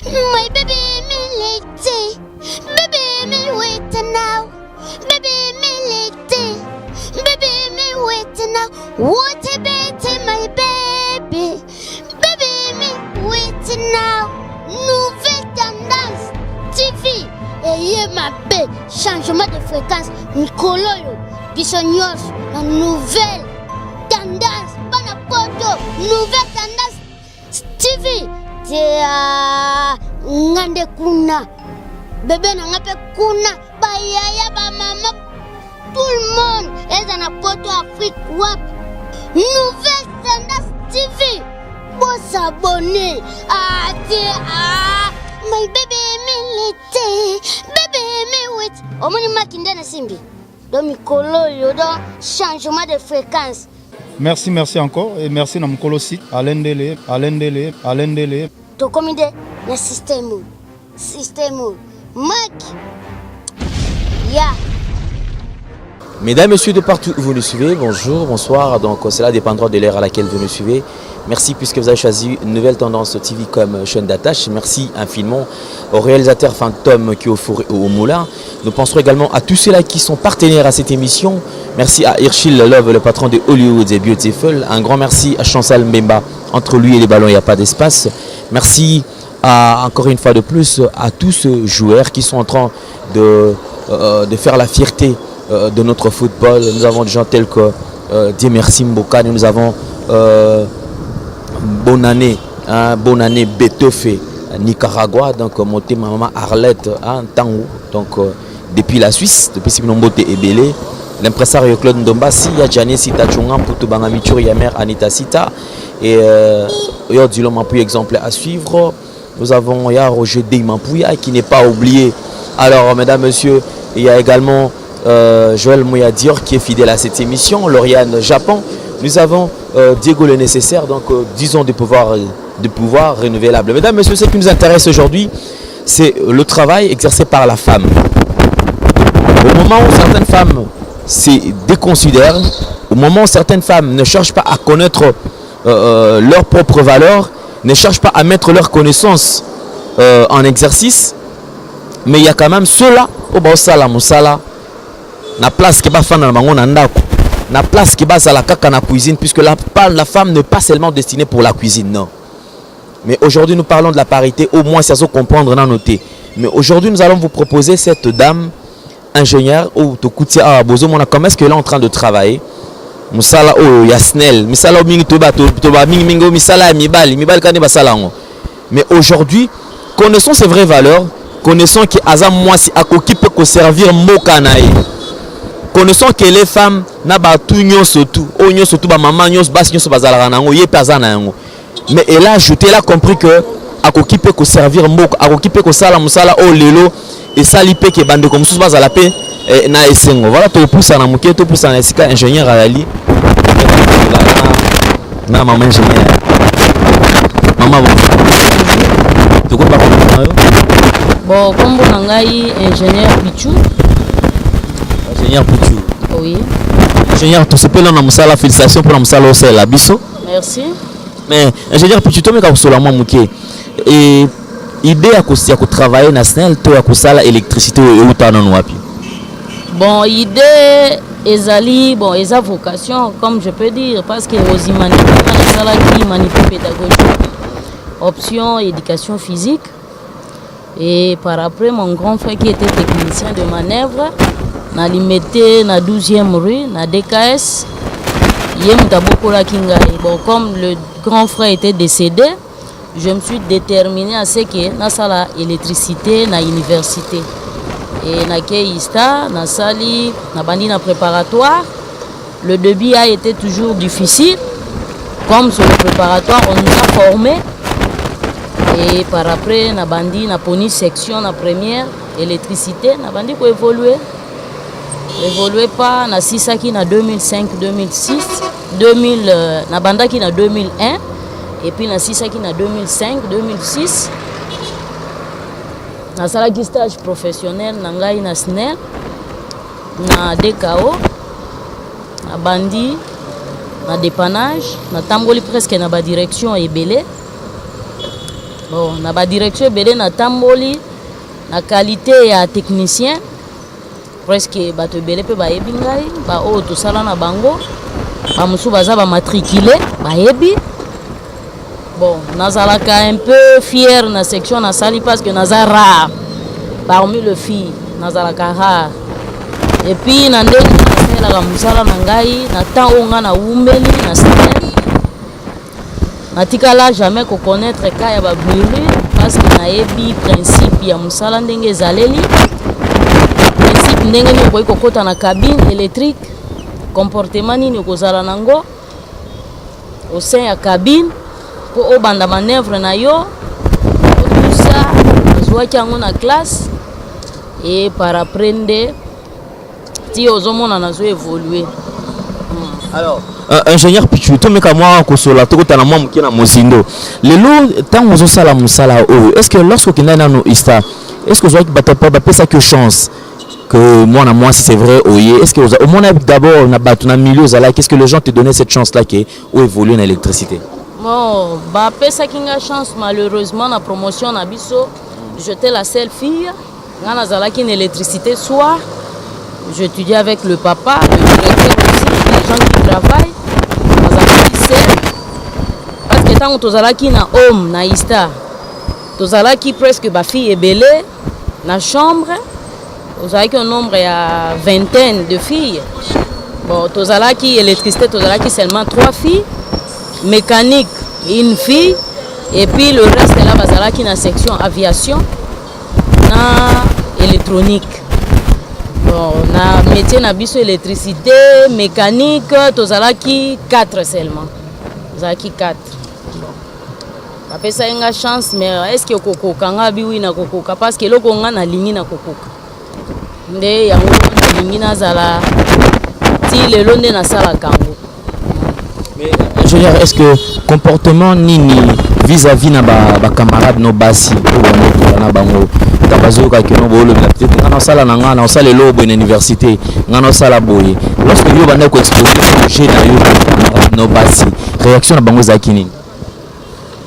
My baby me late, baby me wait now, baby me late, baby me wait now. What a baby, my baby, baby me wait now. Nouvelle tendance, TV, et ma belle, changement de fréquence, Nicoloyo, Bissonios, la nouvelle tendance, Panapoto, nouvelle tendance, TV. Ngande kuna bébé na ngape kuna bayaya ba mama tout le monde est dans la poto Afrique wap nouvelle tendance TV pour s'abonner my baby me lete baby me wait omoni makinde na simbi do mikolo yo do changement de fréquence. Merci encore et merci na mukolo site alendele. To komide na système Mac. Yeah. Mesdames, Messieurs, de partout où vous nous suivez, bonjour, bonsoir. Donc, cela dépendra de l'heure à laquelle vous nous suivez. Merci puisque vous avez choisi une nouvelle tendance TV comme chaîne d'attache. Merci infiniment au réalisateur Fantôme qui est au four et au moulin. Nous penserons également à tous ceux-là qui sont partenaires à cette émission. Merci à Hirschil Love, le patron de Hollywood et Beautiful. Un grand merci à Chancel Mbemba. Entre lui et les ballons, il n'y a pas d'espace. Merci encore une fois de plus à tous ces joueurs qui sont en train de faire la fierté de notre football. Nous avons des gens tels que Dieu merci Mboka, nous avons bonne année Beethoven Nicaragua, donc monté maman Arlette Tango, donc depuis la Suisse, depuis Sibinombote et Belé, l'impresario Claude Ndombasi, il y a Gianni Sita Chunga, Poutubanga Michuri, Yamer Anita Sita, et il y a du exemple à suivre. Nous avons Roger Deimapouya qui n'est pas oublié. Alors mesdames, messieurs, il y a également Joël Mouya Dior qui est fidèle à cette émission, Lauriane Japon. Nous avons Diego le nécessaire, donc disons de pouvoir renouvelable. Mesdames, messieurs, ce qui nous intéresse aujourd'hui, c'est le travail exercé par la femme. Au moment où certaines femmes se déconsidèrent, au moment où certaines femmes ne cherchent pas à connaître leurs propres valeurs, ne cherchent pas à mettre leurs connaissances en exercice, mais il y a quand même ceux-là, na place qui va faire dans na place qui va à la caca na cuisine, puisque la femme n'est pas seulement destinée pour la cuisine, non. Mais aujourd'hui nous parlons de la parité, au moins ça se comprendre dans noter. Mais aujourd'hui nous allons vous proposer cette dame ingénieure ou Tokoutia Bozo, comment est-ce qu'elle est en train de travailler. Musala o yasnel, misala mingi toba mingi misala mibali kane basalango. Mais aujourd'hui, connaissons ses vraies valeurs, connaissons que Azam Mwasi akoki peut servir Mokanae. Connaissons que les femmes na ba tout surtout, surtout ba maman nyos bas nyos bazala nango ye pazana yango. Mais elle a ajouté, elle a compris que akoki peut servir Mok, akoki peut sala musala o lelo et sali pe ke bande comme sous bazala pe na esengo. Voilà to poussa na muke to poussa na sika ingénieur ali. Na maman ingénieur. Maman bon. To ko ba ko bon kombo nangai ingénieur Pichu. Ingénieur Pichu. Oui. Ingénieur tout ce peu là na musala, félicitations pour la musala au la biso. Merci. Mais ingénieur Pichu to me ka kosola moi muke. Et idée à travailler na SNEL to ya kosala électricité et utana wapi. Bon, idée ezali, bon, eza vocation, comme je peux dire, parce que aux manipulation pédagogique, option éducation physique. Et par après, mon grand frère qui était technicien de manœuvre, na limité na 12e rue, na DKS, bon, comme le grand frère était décédé, je me suis déterminé à ce que na sala électricité na université. Et na Keista, na sali, na bandi na préparatoire. Le début a été toujours difficile. Comme sur le préparatoire, on nous a formé. Et par après, na bandi na poni section na première électricité, na bandi ko évoluer. Évoluer pas na sisa qui na 2005, 2006, 2000 na banda qui na 2001 et puis na sisa qui na 2005, 2006. Na salaki stage professionnel na ngai na SNEL na DKO na bandi na dépannage na tamboli presque na ba direction ebele Bon, na ba direction belé na tamboli na qualité ya technicien presque bato belé pe ba yebi ngai ba o to sala na bango ba musu baza ba matriculé ba yebi. Bon, nazalaka un peu fier na section na sali parce que naza rare parmi les filles, nazalaka rare. Et puis na ndenge nasalaka musala na ngai na temps o nga na umbeli na SNEL natikala jamais ko connaître ka ya ba brûlure parce que nayebi principe ya musala ndenge ezaleli. Principe ndenge ni ko kokota na cabine électrique, comportement nini kozala nango au sein ya cabine pour obanda manœuvre na yo tout ça zwaki yango na classe et par apprendre ti ozomona nazo évoluer. Alors ingénieur Pichu to meka moi ko sola to kota na moi mukina mozindo lelo tant ozo sala musala o est-ce que lorsque kina na no ista est-ce que zwaki bata pas pesa que chance que moi si c'est vrai oye est-ce que au moins d'abord na batu na milieu zala qu'est-ce que les gens te donnaient cette chance là qui ou évoluer dans l'électricité? Bon, bah pesa kinga chance malheureusement la promotion na biso j'étais la seule fille ngana zala qui électricité soir j'étudiais avec le papa le directeur aussi les gens qui travaillent parce que tant tozala qui na homme na ista tozala qui presque ba fille et belé na chambre tozala qui un nombre ya vingtaine de filles. Bon tozala qui électricité tozala qui seulement 3 filles, mécanique une fille et puis le reste là bazala qui na section aviation na électronique. Bon na métier na biso électricité mécanique tozala qui 4 seulement. Tozala qui 4. Après ça une chance mais est-ce que kokoka nga biwi na kokoka parce que loko nga na lingi na kokoka nde yango na lingi na zala ti lelo nde na sala kango. Mais ingénieur est-ce que comportement nini vis-à-vis na ba camarades no basi ou na bango tabazoka que no bolo la petite ngana sala na ngana o sala lo bonne université ngana sala boye lorsque yo banda ko exposer projet na yo no basi réaction na bango za kinini?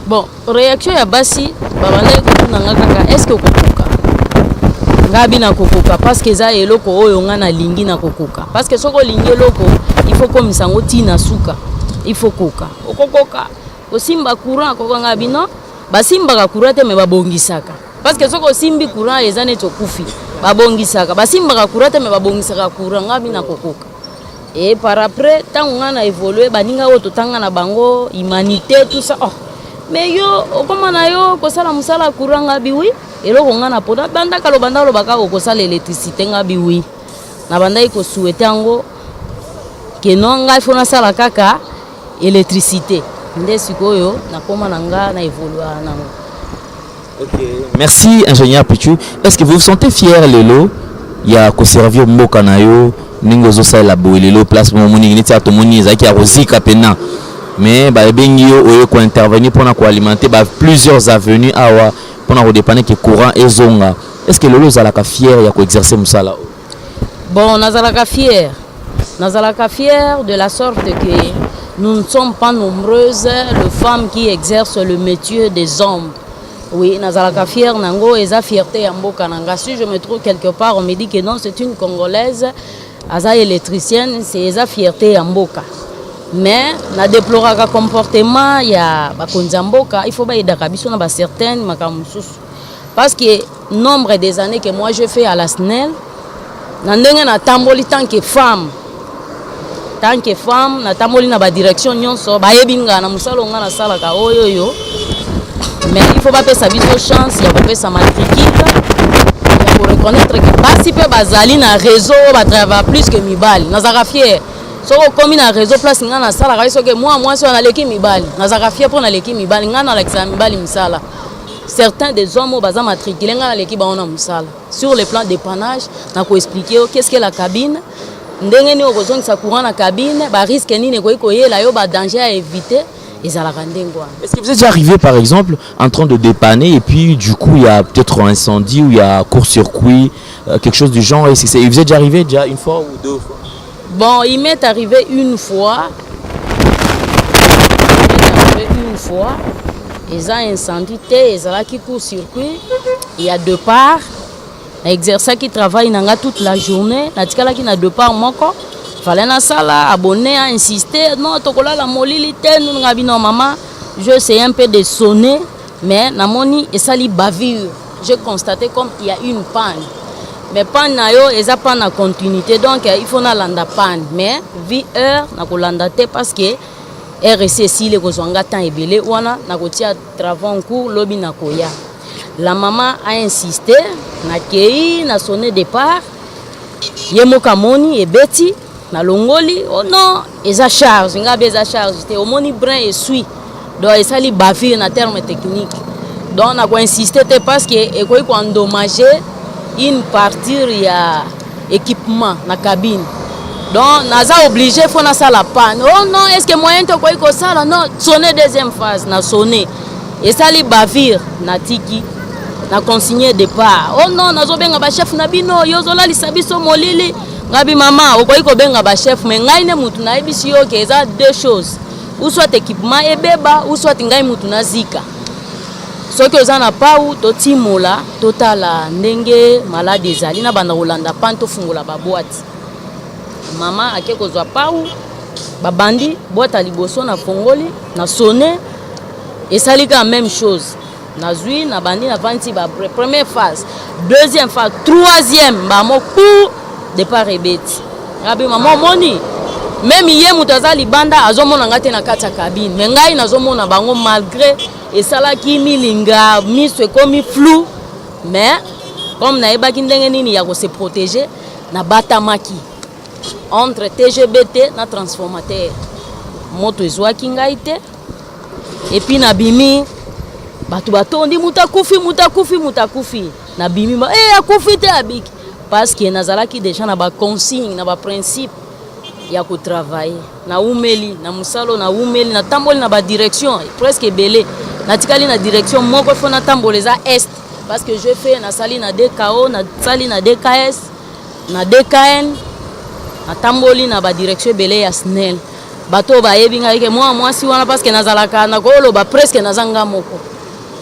Bon, réaction ya basi babanda ko na kaka est-ce que kokoka ngabi na kokoka parce que za eloko oyo ngana lingi na kokoka parce que soko lingi eloko il faut comme sango tina suka il faut koka okokoka osimba courant koka ngabi no basimba ka courant te me babongisaka parce que soko simbi courant ezane tokufi babongisaka basimba ka courant te me babongisaka courant ngabi na kokoka. Et par après tant ngana évoluer baninga o totanga na bango humanité tout ça oh mais yo okoma na yo kosala musala courant ngabi oui eloko ngana pona banda kalo banda lo baka okosala électricité ngabi oui na banda iko souhaiter ngo ke non ngai fona sala kaka électricité nde sikoyo na koma na nga na évoluer nango. OK, merci ingénieur Pichu. Est-ce que vous vous sentez fier lelo ya ko servir mboka na yo ningo zo sala boye lelo place mo moni ni tia to moni ezaki ya rozika pena mais ba bengi yo oye ko intervenir pour na ko alimenter ba plusieurs avenues awa pour na redépanner que courant ezonga. Est-ce que lelo zalaka fier ya ko exercer musala? Bon nazalaka fier de la sorte que nous ne sommes pas nombreuses les femmes qui exercent le métier des hommes. Oui, nazalaka fier nango eza fierté ya mboka nanga. Si je me trouve quelque part on me dit que non c'est une congolaise aza électricienne c'est eza fierté ya mboka. Mais na déploraka comportement ya bakonza mboka il faut ba edaka biso na ba certaines makamususu parce que nombre des années que moi je fais à la SNEL na ndenge na tamboli tant que femme na tamboli na ba direction nyonso ba yebinga na musalo nga na sala ka oyoyo. Mais il faut pas faire sa chance, il faut faire sa matricule. Il faut reconnaître que basi pe bazali na réseau ba travailler plus que mibali. Nazaka fier. Soko komi na réseau place nga na sala ka soke moi so na leki mibali. Nazaka fier pour na leki mibali nga na lekisa mibali misala. Certains des hommes baza matriculé nga na leki ba ona misala. Sur le plan dépannage, na ko expliquer qu'est-ce que la cabine. Ndenge ni okozongisa courant na cabine, ba risque nini ko yela yo ba danger à éviter. Est-ce que vous êtes déjà arrivé par exemple en train de dépanner et puis du coup il y a peut-être un incendie ou il y a court-circuit, quelque chose du genre? Vous êtes déjà arrivé une fois ou 2 fois? Bon, il m'est arrivé une fois. Ils ont incendie, ils ont qui court-circuit. Il y a deux parts. L'exercice qui travaille toute la journée. Il y a deux parts. Il fallait na sala, abonner, insister. Non, tokola la molilité, nous n'avons non maman. Je sais un peu de sonner, mais namoni et sali bavure. J'ai constaté comme il y a une panne. Mais panne na yo, eza panne en continuité. Donc il faut na landa panne. Mais vie heure na ko landa te parce que RSC le ko zonga temps ebele wana na ko tia travaux en cours lobi na koya. La maman a insisté, na kei na sonné départ. Yemo kamoni et Betty na longoli, oh non, eza charge, ngabe eza charge, te omoni brin et suit. Donc eza li bavir na terme technique. Donc on a insisté parce que et quoi endommagé une partie ya équipement na cabine. Donc naza obligé faut na ça la panne. Oh non, est-ce que moyen to quoi ko ça non, sonner deuxième phase na sonner. Et ça li bavir na tiki na consigné départ. Oh non, nazo benga ba chef na bino yozola li sabiso molili. Ngabi maman, okoyi ko benga ba chef mais ngai ne mutu na ebisi yo ke za deux choses. Ou soit équipement ebeba ou soit ngai mutu na zika. Ce que za na pa ou to timola totala ndenge malade ezali na banda kolanda panto fungola ba boîte. Maman akeko zwa pa ou ba bandi boîte à liboso na fongoli na sonné et ça li la même chose. Na zui na bandi na vanti ba première phase, deuxième phase, troisième ba mo pour départ ebeti. Rabi maman moni même hier mutaza libanda azomona ngate na kata cabine mais ngai nazomona bango malgré et sala ki milinga miso comme flou mais comme na ebaki ndenge nini ya ko se protéger na batamaki entre TGBT na transformateur moto ezwaki ngai te et puis na bimi batu batondi mutakufi na bimi akufi te abiki parce que nazalaki déjà na ba consigne na ba principe ya ko travailler na umeli na musalo na umeli na tamboli na ba direction presque belé na tikali na direction moko fo na tamboleza est parce que je fais na sali na DKO na sali na DKS na DKN na tamboli na ba direction belé ya SNEL bato ba yebinga ke moi si wana parce que nazalaka na ko lo ba presque nazanga moko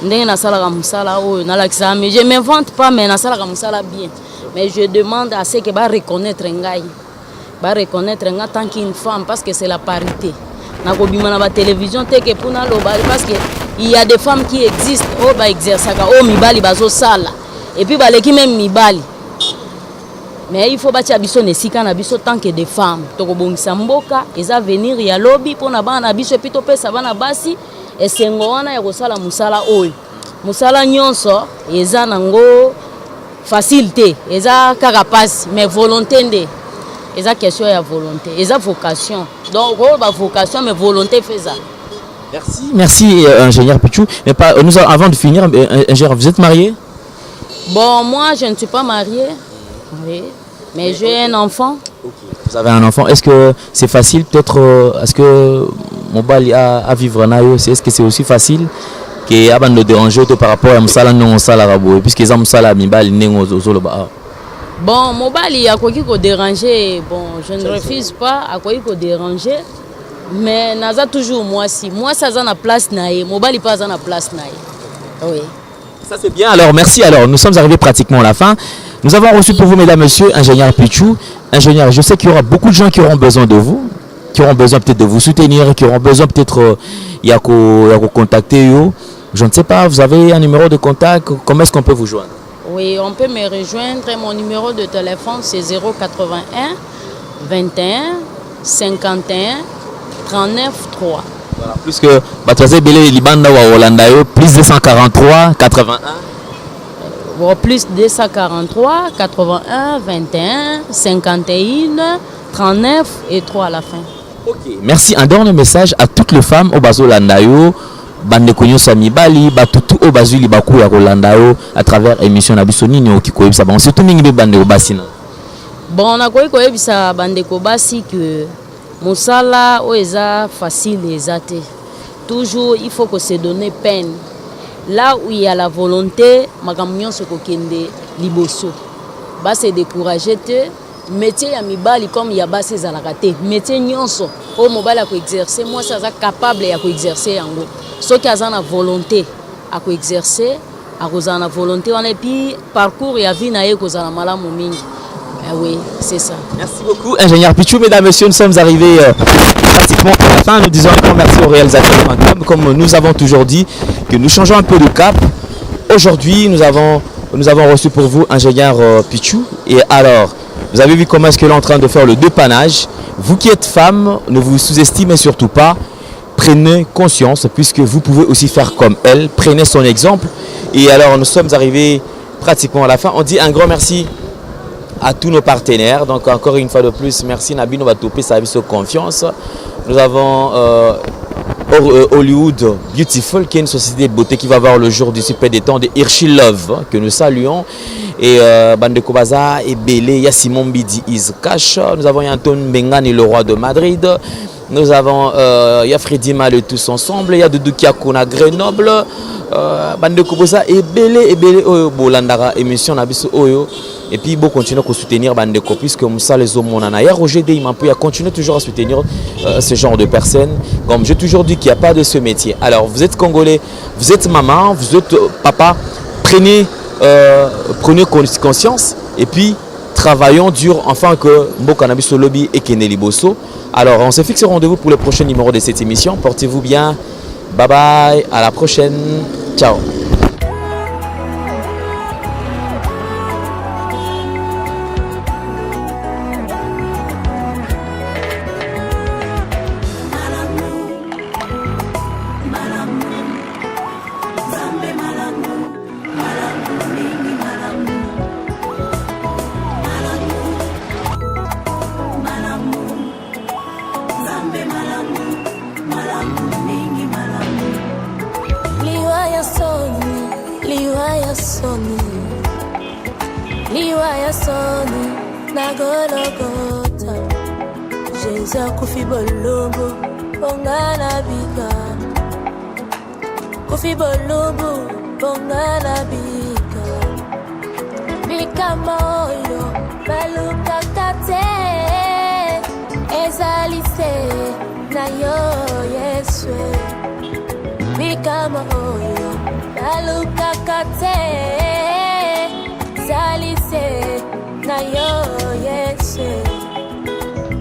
ndenge na sala ka musala o na lakisa mais je m'invente pas mais na sala ka musala bien. Mais je demande à ceux qui va reconnaître Ngaï. Va reconnaître Ngaï tant qu'une femme parce que c'est la parité. Na kobima na ba télévision te que pour na lo parce que il y a des femmes qui existent au ba exerçaka au mibali bazo sala et puis ba leki même mibali. Mais il faut batia biso nesika na biso tant que des femmes. To kobongisa mboka eza venir ya lobby pour na bana biso pito pesa bana basi et sengo wana ya kosala musala oyo. Musala nyonso eza nango facilité, eza carapace, mais volonté ndé. Eza question ya volonté, eza vocation. Donc ba vocation mais volonté fait ça. Merci ingénieur Pichou. Mais avant de finir, ingénieur, vous êtes marié? Bon, moi je ne suis pas mariée. Oui, mais j'ai un enfant. Okay. Vous avez un enfant. Est-ce que c'est facile peut-être est-ce que mon bali à vivre nayo, est-ce que c'est aussi facile que avant de déranger par rapport à musala non sala rabo puisque les musala mibali nengo zolo ba. Bon, mobali a quoi qui ko déranger, bon, je ne refuse pas à quoi il ko déranger, mais naza toujours moi ça za na place naé, mobali pas za na place naé. Oui. Ça c'est bien. Alors merci. Alors nous sommes arrivés pratiquement à la fin. Nous avons reçu pour vous mesdames messieurs ingénieur Pichou. Ingénieur, je sais qu'il y aura beaucoup de gens qui auront besoin de vous, qui auront besoin peut-être de vous soutenir, qui auront besoin peut-être yako contacter yo. Je ne sais pas, vous avez un numéro de contact, comment est-ce qu'on peut vous joindre? Oui, on peut me rejoindre, mon numéro de téléphone c'est 081 21 51 39 3. Voilà, plus que Batouazé Belé Libanda ou Hollanda, plus 243 81. Plus 243 81 21 51 39 et 3 à la fin. Ok, merci. Un dernier message à toutes les femmes au Bazo Landayo. Bande konyo sami bali batutu o bazuli baku ya Rolanda à travers émission na biso nini okiko ebisa bon surtout mingi be bande obasi na bon na ko ebisa bande ko basi que musala o eza facile ezate toujours il faut que se donner peine là où il y a la volonté makamnyon se ko kende liboso ba se décourager te métier ya mibali comme ya basi ezalaka te métier nyonso oyo mobali akoexerce mwasi aza capable ya koexerce yango soki aza na volonté akoexerce akozala na volonté wana epuis parcours ya vie na ye ekozala malamu mingi. Oui, c'est ça. Merci beaucoup, ingénieur Pichou. Mesdames, messieurs, nous sommes arrivés pratiquement à la fin. Nous disons encore merci au réalisateur comme nous avons toujours dit que nous changeons un peu de cap. Aujourd'hui, nous avons reçu pour vous ingénieur Pichou. Et alors, vous avez vu comment est-ce qu'elle est en train de faire le dépannage. Vous qui êtes femme, ne vous sous-estimez surtout pas. Prenez conscience puisque vous pouvez aussi faire comme elle. Prenez son exemple. Et alors, nous sommes arrivés pratiquement à la fin. On dit un grand merci à tous nos partenaires. Donc encore une fois de plus, merci Nabino Batopé, service de confiance. Nous avons Hollywood Beautiful, qui est une société de beauté qui va voir le jour du super des temps de Hirschi Love, que nous saluons. Et Bande Kobaza et Belé, il y a Simon Bidi Is Cash. Nous avons Anton Bengani, le roi de Madrid. Nous avons il y a Freddy Mal tous ensemble. Il y a Doudou Kiakona Grenoble. Bande Kobaza et Belé Bolandara émission Nabiso Oyo. Et puis, il continue à soutenir Bandeko, puisque Moussa les hommes, Roger Deyman peut continuer toujours à soutenir ce genre de personnes. Comme j'ai toujours dit qu'il n'y a pas de ce métier. Alors, vous êtes Congolais, vous êtes maman, vous êtes papa, prenez conscience et puis travaillons dur enfin que Mbokanabi Lobby et Keneli Bosso. Alors, on se fixe rendez-vous pour le prochain numéro de cette émission. Portez-vous bien. Bye bye. À la prochaine. Ciao. Liwaya soni na Golgotha, Jésus kufi bolombo bongana bika, kufi bolombo bongana bika, bika moyo baluka kate ezalise na yo Yesu, bika moyo baluka kate zalise na yo Yesu,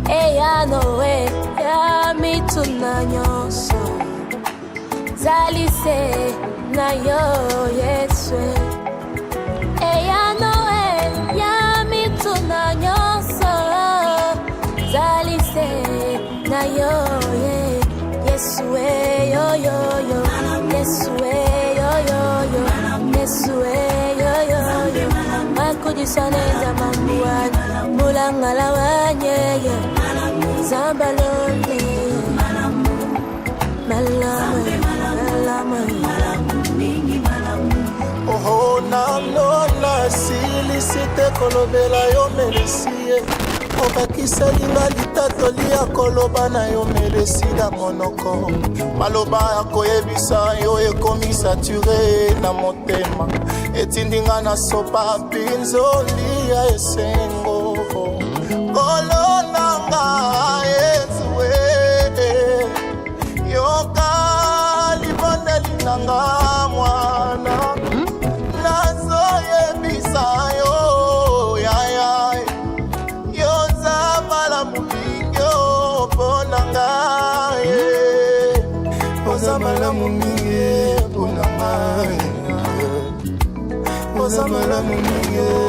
eya noe ya mituna nyonso zalise na yo Yesu, eya noe ya mituna nyonso zalise na yo Yesu, yo yo yo Yesu, yo yo yo Yesu, yo yo yo Kudisaneza mambuani mulangala wanyeye zambalone malama oh na silisite kolobela yo melesiye okakisalinga litatoli ya koloba na yo melesi na monoko maloba ya koyebisa yo ekomi sature na motema etindinga na sopa pinzoli ya esengo kolonanga Yesuwe yoka libondeli nanga mwana nazoyebisa yo yaya yoza malamu mingi oponanga oza malamu mingi oponanga oza malamu mingi